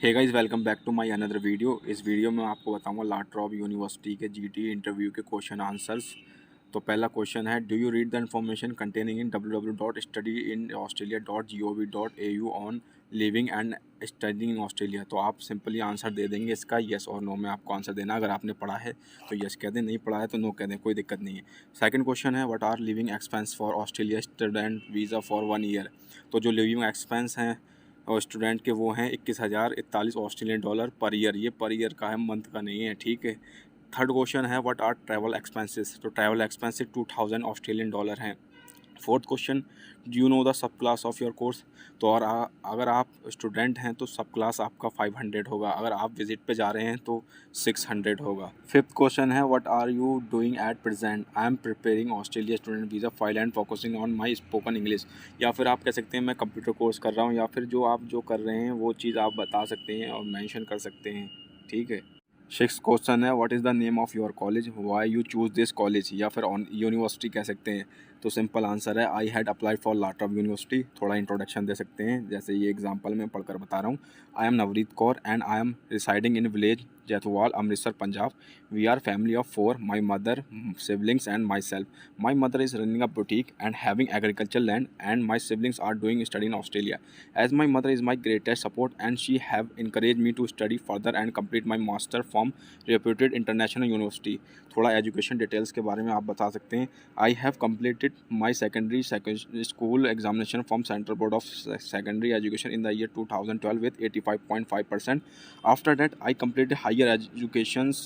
Hey guys, welcome back to my another video. इस video में आपको बताऊंगा ला ट्रॉप यूनिवर्सिटी के जीटी इंटरव्यू के क्वेश्चन आंसर्स। तो पहला क्वेश्चन है, do you read the information containing in www.studyinaustralia.gov.au on living and studying in Australia. तो आप सिंपली आंसर दे देंगे इसका, येस और नो में आपको आंसर देना। अगर आपने पढ़ा है तो येस कह दें, नहीं पढ़ा है तो नो कह दें, कोई दिक्कत नहीं है। सेकंड क्वेश्चन है, what are living expense for Australia student visa for 1 year. तो जो लिविंग एक्सपेंस हैं और स्टूडेंट के वो हैं 21,041 ऑस्ट्रेलियन डॉलर पर ईयर। ये पर ईयर का है, मंथ का नहीं है, ठीक है। थर्ड क्वेश्चन है, व्हाट आर ट्रैवल एक्सपेंसेस। तो ट्रैवल एक्सपेंसेस 2,000 ऑस्ट्रेलियन डॉलर हैं। Fourth question, do you know the sub class of your course. तो और अगर आप स्टूडेंट हैं तो सब क्लास आपका 500 होगा, अगर आप विजिट पे जा रहे हैं तो 600 होगा। फिफ्थ क्वेश्चन है, what are you doing at present. I am preparing Australia student visa file and focusing on my spoken English. या फिर आप कह सकते हैं मैं कंप्यूटर कोर्स कर रहा हूँ, या फिर जो आप कर रहे हैं वो चीज़ आप बता सकते हैं और मैंशन कर सकते हैं, ठीक है। सिक्स क्वेश्चन है, what is the name of your college, why you choose this college. या फिर ऑन यूनिवर्सिटी कह सकते हैं। तो सिंपल आंसर है, I had applied for La Trobe University. थोड़ा इंट्रोडक्शन दे सकते हैं, जैसे ये एग्जांपल में पढ़कर बता रहा हूँ। I am Navreet Kaur and I am residing in village Jaithwal, Amritsar, Punjab. We are family of 4, my mother, siblings and myself. My mother is running a boutique and having agriculture land and my siblings are doing study in Australia. As my mother is my greatest support and she have encouraged me to study further and complete my master from reputed international university। थोड़ा education details के बारे में आप बता सकते हैं। I have completed my secondary school examination from Central Board of Secondary Education in the year 2012 with 85.5%। After that, I completed higher educations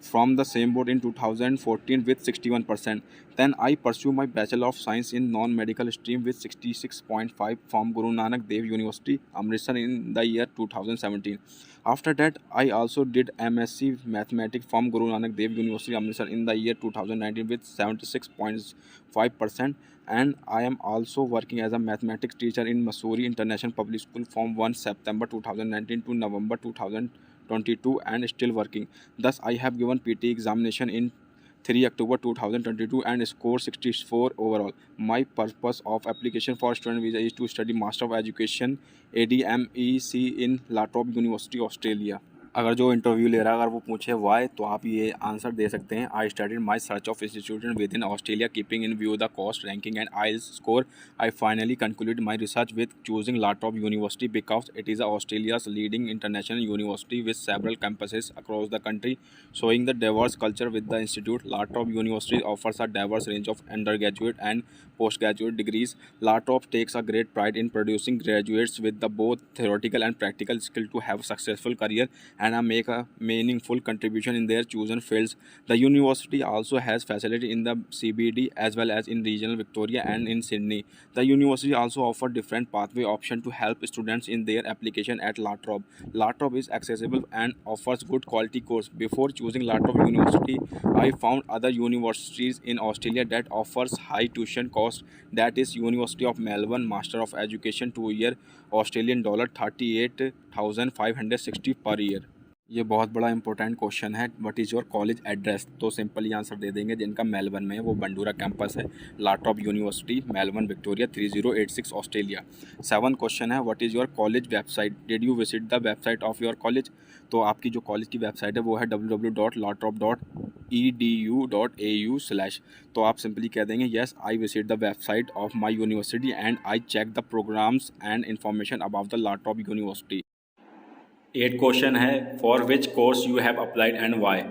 from the same board in 2014 with 61%. Then I pursue my Bachelor of Science in non-medical stream with 66.5 from Guru Nanak Dev University, Amritsar in the year 2017। After that, I also did MSc Mathematics from Guru Nanak Dev University, Amritsar in the year 2019 with 76.5%। And I am also working as a mathematics teacher in Missouri International Public School from 1 September 2019 to November 2022 and still working। Thus, I have given PT examination in 3 October 2022 and scored 64 overall। My purpose of application for student visa is to study Master of Education ADMEC in La Trobe University, Australia। अगर जो interview ले रहा है अगर वो पूछे Y, तो आप ये आंसर दे सकते हैं, I studied my search of institution within Australia keeping in view the cost ranking and IELTS score. I finally concluded my research with choosing La Trobe University because it is Australia's leading international university with several campuses across the country showing the diverse culture with the institute। La Trobe University offers a diverse range of undergraduate and postgraduate degrees। La Trobe takes a great pride in producing graduates with the both theoretical and practical skill to have a successful career and make a meaningful contribution in their chosen fields। The university also has facility in the CBD as well as in regional Victoria and in Sydney। The university also offers different pathway options to help students in their application at La Trobe। La Trobe is accessible and offers good quality course। Before choosing La Trobe University, I found other universities in Australia that offers high tuition cost, that is University of Melbourne Master of Education 2 year Australian dollar 38,560 per year। ये बहुत बड़ा important question है, what is your college address. तो simply answer दे देंगे, जिनका Melbourne में है वो बंडूरा कैंपस है, La Trobe University, Melbourne, Victoria 3086 Australia. Seven question है, what is your college website, did you visit the website of your college. तो आपकी जो कॉलेज की वेबसाइट है वो है www.latrop.edu.au/। तो आप सिंपली कह देंगे, yes I visit the website of my university and I check the programmes and information about the La Trobe University. Eight question है, for which course you have applied and why.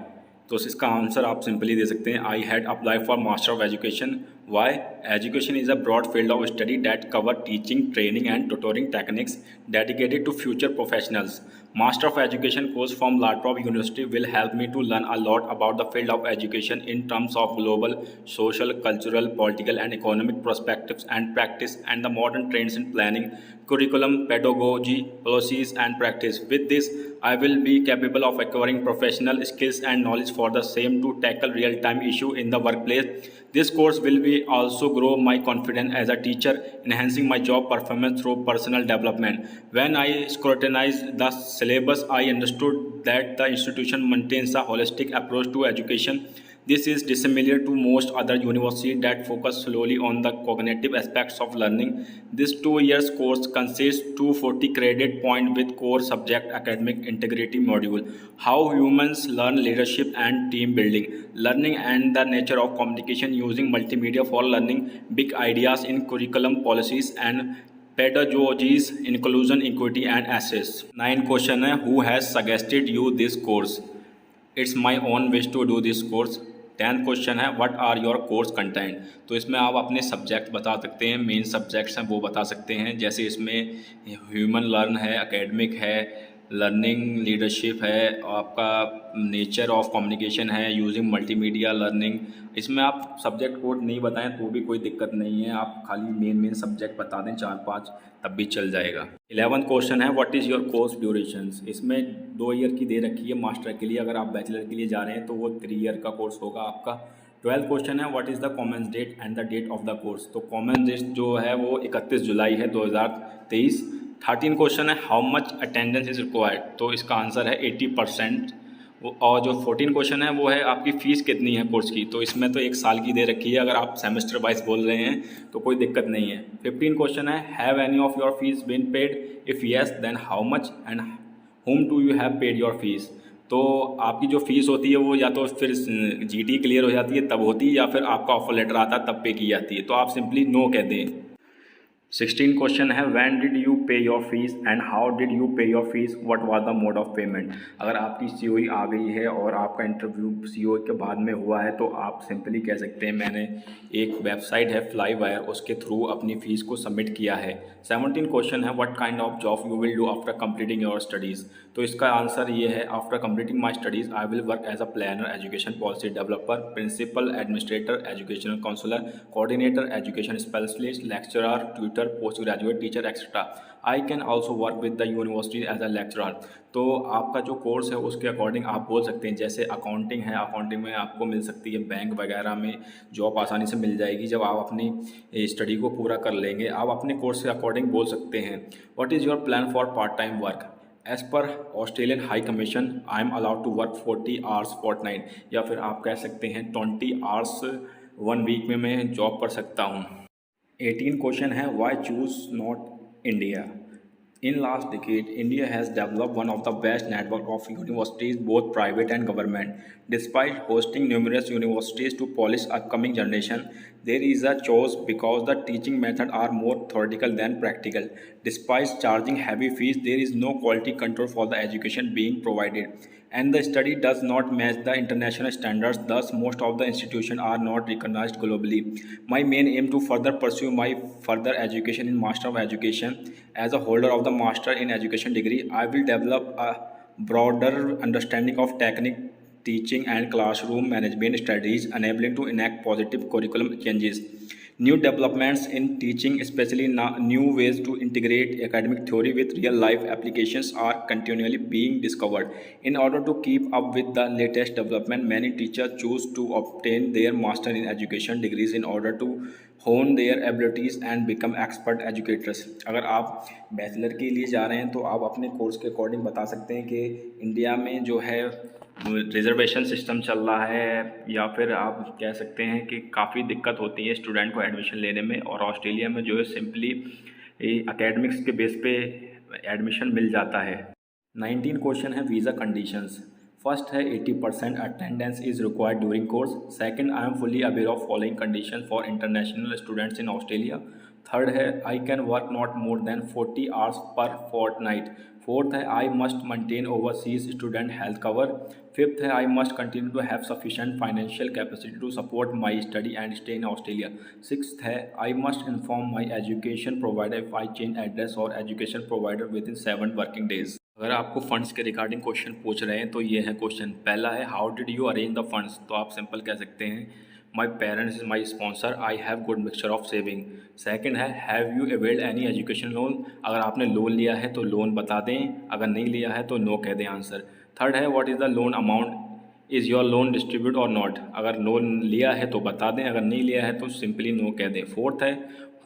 तो इसका answer आप simply दे सकते हैं, I had apply for master of education. Why, education is a broad field of study that cover teaching, training and tutoring techniques dedicated to future professionals. Master of Education course from La Trobe University will help me to learn a lot about the field of education in terms of global, social, cultural, political and economic perspectives and practice and the modern trends in planning, curriculum, pedagogy, policies and practice। With this, I will be capable of acquiring professional skills and knowledge for the same to tackle real-time issue in the workplace। This course will be also grow my confidence as a teacher, enhancing my job performance through personal development। When I scrutinized the syllabus, I understood that the institution maintains a holistic approach to education This is dissimilar to most other universities that focus solely on the cognitive aspects of learning. This 2 years course consists 240 credit point with core subject academic integrity module, how humans learn leadership and team building, learning and the nature of communication using multimedia for learning, big ideas in curriculum policies and pedagogies, inclusion, equity and access. 9 question है, who has suggested you this course? It's my own wish to do this course. 10th question है, what are your course content? तो इसमें आप अपने subject बता सकते हैं, main subjects हैं वो बता सकते हैं, जैसे इसमें ह्यूमन लर्न है, एकेडमिक है, लर्निंग लीडरशिप है, आपका नेचर ऑफ कम्युनिकेशन है, यूजिंग मल्टीमीडिया लर्निंग। इसमें आप सब्जेक्ट कोड नहीं बताएं तो भी कोई दिक्कत नहीं है, आप खाली मेन सब्जेक्ट बता दें 4-5 तब भी चल जाएगा। 11th क्वेश्चन है, what is your course durations? इसमें 2 ईयर की दे रखी है मास्टर के लिए, अगर आप बैचलर के लिए जा रहे हैं तो वो 3 ईयर का कोर्स होगा आपका। 12th क्वेश्चन है, what is the common date and the date of the course? तो कॉमन डेट जो है वो 31 जुलाई है 2023। 13 क्वेश्चन है, how much attendance is required? तो इसका आंसर है 80%। और जो 14 क्वेश्चन है वो है आपकी फ़ीस कितनी है कोर्स की? तो इसमें तो 1 साल की दे रखी है, अगर आप सेमेस्टर वाइज बोल रहे हैं तो कोई दिक्कत नहीं है। 15 क्वेश्चन है, have any of your fees been paid? If yes then how much and whom do you have paid your fees? तो आपकी जो फ़ीस होती है वो या तो फिर GT क्लियर हो जाती है तब होती है, या फिर आपका ऑफर लेटर आता है तब पे की जाती है, तो आप सिंपली नो कह दें। 16 क्वेश्चन है, when did you pay your fees and how did you pay your fees, what was the mode of payment? अगर आपकी COE आ गई है और आपका इंटरव्यू COE के बाद में हुआ है तो आप सिंपली कह सकते हैं मैंने एक वेबसाइट है फ्लाईवायर, उसके थ्रू अपनी फ़ीस को सबमिट किया है। 17 क्वेश्चन है, what kind of job you will do after completing your studies? तो इसका आंसर ये है, after completing my studies I will work as a planner, education policy developer, principal administrator, educational counsellor, coordinator, education specialist, lecturer, tutor, postgraduate teacher etcetera. I can also work with the university as a lecturer. तो आपका जो course है उसके according आप बोल सकते हैं, जैसे अकाउंटिंग है, अकाउंटिंग में आपको मिल सकती है, बैंक वगैरह में जॉब आसानी से मिल जाएगी जब आप अपनी स्टडी को पूरा कर लेंगे। आप अपने कोर्स के अकॉर्डिंग बोल सकते हैं। What is your plan for part time work? As per Australian high commission I am allowed to work 40 hours fortnight, या फिर आप कह सकते हैं 20 आवर्स 1 वीक में मैं जॉब कर सकता हूँ। 18 क्वेश्चन है, why choose not India? In last decade, India has developed one of the best network of universities, both private and government. Despite hosting numerous universities to polish upcoming generation, there is a choice because the teaching methods are more theoretical than practical. Despite charging heavy fees, there is no quality control for the education being provided, and the study does not match the international standards. Thus, most of the institutions are not recognized globally. My main aim to further pursue my further education in Master of Education. As a holder of the Master in Education degree, I will develop a broader understanding of technique, teaching and classroom management strategies, enabling to enact positive curriculum changes. New developments in teaching, especially new ways to integrate academic theory with real-life applications, are continually being discovered. In order to keep up with the latest development, many teachers choose to obtain their Master in Education degrees in order to hone their abilities and become expert educators. अगर आप bachelor के लिए जा रहे हैं तो आप अपने कोर्स के अकॉर्डिंग बता सकते हैं कि इंडिया में जो है रिजर्वेशन सिस्टम चल रहा है, या फिर आप कह सकते हैं कि काफ़ी दिक्कत होती है स्टूडेंट को एडमिशन लेने में, और ऑस्ट्रेलिया में जो है सिंपली एकेडमिक्स के बेस पे एडमिशन मिल जाता है। 19 क्वेश्चन है, वीज़ा कंडीशंस। फर्स्ट है 80% attendance is required during course. Second, I am fully aware of following condition for international students in Australia. Third है, I can work not more than 40 hours per fortnight. Fourth है, I must maintain overseas student health cover. Fifth है, I must continue to have sufficient financial capacity to support my study and stay in Australia. Sixth है, I must inform my education provider if I change address और education provider with in 7 working days. अगर आपको funds के regarding question पूछ रहे हैं तो ये है क्वेश्चन। पहला है, how did you arrange the funds? तो आप सिंपल कह सकते हैं, my parents is my sponsor, I have good mixture of saving. Second है, have you availed any education loan? अगर आपने लोन लिया है तो लोन बता दें, अगर नहीं लिया है तो नो कह दें आंसर। थर्ड है, what is the loan amount? Is your loan distribute और नॉट? अगर लोन लिया है तो बता दें, अगर नहीं लिया है तो सिंपली नो कह दें। फोर्थ है,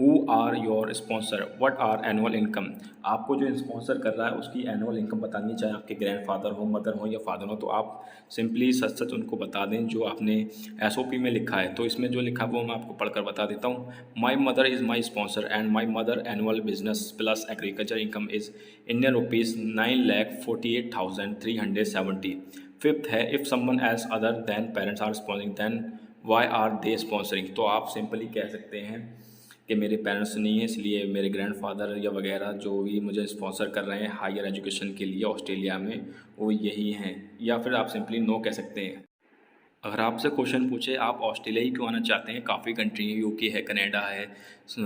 who are your sponsor, what are annual income. आपको जो स्पॉन्सर कर रहा है उसकी एनुअल इनकम बतानी, चाहे आपके ग्रैंडफादर हो, मदर हो या फादर हो, तो आप सिंपली सच सच उनको बता दें जो आपने एसओपी में लिखा है। तो इसमें जो लिखा है वो मैं आपको पढ़कर बता देता हूँ। My mother is my sponsor and my mother annual business plus agriculture income is Indian rupees 9,48,370। Fifth है, if someone else other than parents are sponsoring then why are they sponsoring. तो आप सिंपली कह सकते हैं कि मेरे parents नहीं है इसलिए मेरे ग्रैंडफादर या वगैरह जो भी मुझे स्पॉन्सर कर रहे हैं हायर एजुकेशन के लिए ऑस्ट्रेलिया में, वो यही हैं। या फिर आप सिंपली नो कह सकते हैं। अगर आपसे क्वेश्चन पूछे आप ऑस्ट्रेलिया ही क्यों आना चाहते हैं, काफ़ी कंट्री है, यूके है, कनाडा है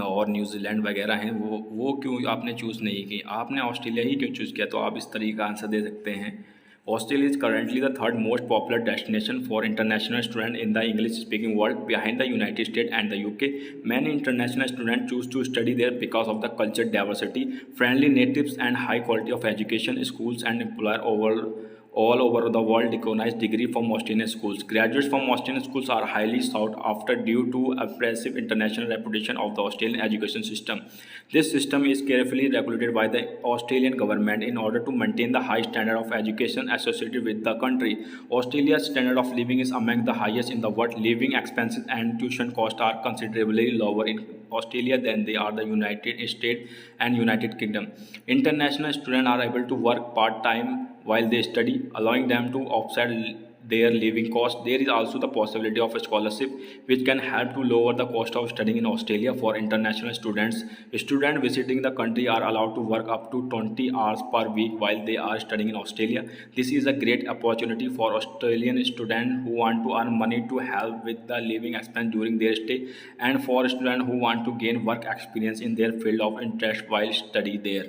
और न्यूजीलैंड वगैरह हैं, वो क्यों आपने चूज़ नहीं की, आपने ऑस्ट्रेलिया ही क्यों चूज़ किया, तो आप इस तरीके का आंसर दे सकते हैं। Australia is currently the third most popular destination for international students in the English-speaking world, behind the United States and the UK. Many international students choose to study there because of the cultural diversity, friendly natives, and high quality of education. Schools and employers all over the world recognize degree from Australian schools. Graduates from Australian schools are highly sought after due to impressive international reputation of the Australian education system. This system is carefully regulated by the Australian government in order to maintain the high standard of education associated with the country. Australia's standard of living is among the highest in the world. Living expenses and tuition costs are considerably lower in Australia than they are the United States and United Kingdom. International students are able to work part-time while they study, allowing them to offset their living costs. There is also the possibility of a scholarship which can help to lower the cost of studying in Australia for international students. Students visiting the country are allowed to work up to 20 hours per week while they are studying in Australia. This is a great opportunity for Australian students who want to earn money to help with the living expense during their stay, and for students who want to gain work experience in their field of interest while study there.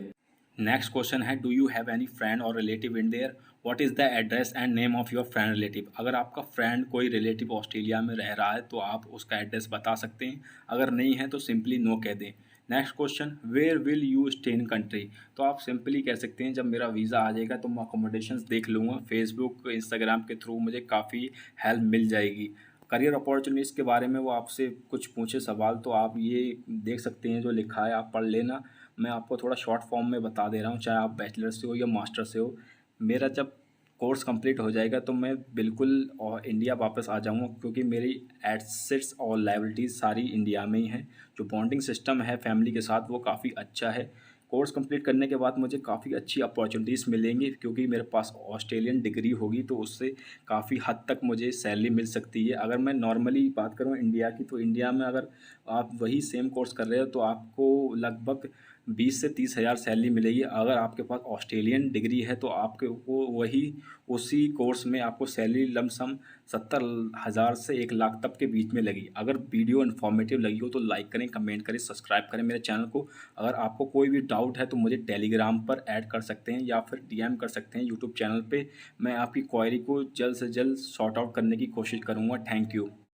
Next question है, do you have any friend और relative in there, what is the address and name of your friend relative. अगर आपका friend कोई relative Australia में रह रहा है तो आप उसका एड्रेस बता सकते हैं, अगर नहीं है तो सिंपली नो कह दें। Next question, where will you stay in country. तो आप सिंपली कह सकते हैं जब मेरा वीज़ा आ जाएगा तो मैं अकोमोडेशंस देख लूँगा, फेसबुक इंस्टाग्राम के थ्रू मुझे काफ़ी हेल्प मिल जाएगी। करियर अपॉर्चुनिटीज़ के बारे में वो आपसे कुछ पूछे सवाल तो आप ये देख सकते हैं, जो लिखा है आप पढ़ लेना। मैं आपको थोड़ा शॉर्ट फॉर्म में बता दे रहा हूँ, चाहे आप बैचलर से हो या मास्टर से हो। मेरा जब कोर्स कंप्लीट हो जाएगा तो मैं बिल्कुल इंडिया वापस आ जाऊँगा, क्योंकि मेरी एसेट्स और लायबिलिटीज़ सारी इंडिया में ही हैं। जो बॉन्डिंग सिस्टम है फैमिली के साथ वो काफ़ी अच्छा है। कोर्स कंप्लीट करने के बाद मुझे काफ़ी अच्छी अपॉर्चुनिटीज़ मिलेंगी, क्योंकि मेरे पास ऑस्ट्रेलियन डिग्री होगी तो उससे काफ़ी हद तक मुझे सैलरी मिल सकती है। अगर मैं नॉर्मली बात करूँ इंडिया की, तो इंडिया में अगर आप वही सेम कोर्स कर रहे हो तो आपको लगभग 20 से 30 हज़ार सैलरी मिलेगी। अगर आपके पास ऑस्ट्रेलियन डिग्री है तो आपके वो वही उसी कोर्स में आपको सैलरी लमसम 70,000 से 1 लाख तक के बीच में लगी। अगर वीडियो इन्फॉर्मेटिव लगी हो तो लाइक करें, कमेंट करें, सब्सक्राइब करें मेरे चैनल को। अगर आपको कोई भी डाउट है तो मुझे टेलीग्राम पर ऐड कर सकते हैं या फिर डीएम कर सकते हैं यूट्यूब चैनल पे। मैं आपकी क्वेरी को जल्द से जल्द सॉर्ट आउट करने की कोशिश करूँगा। Thank you.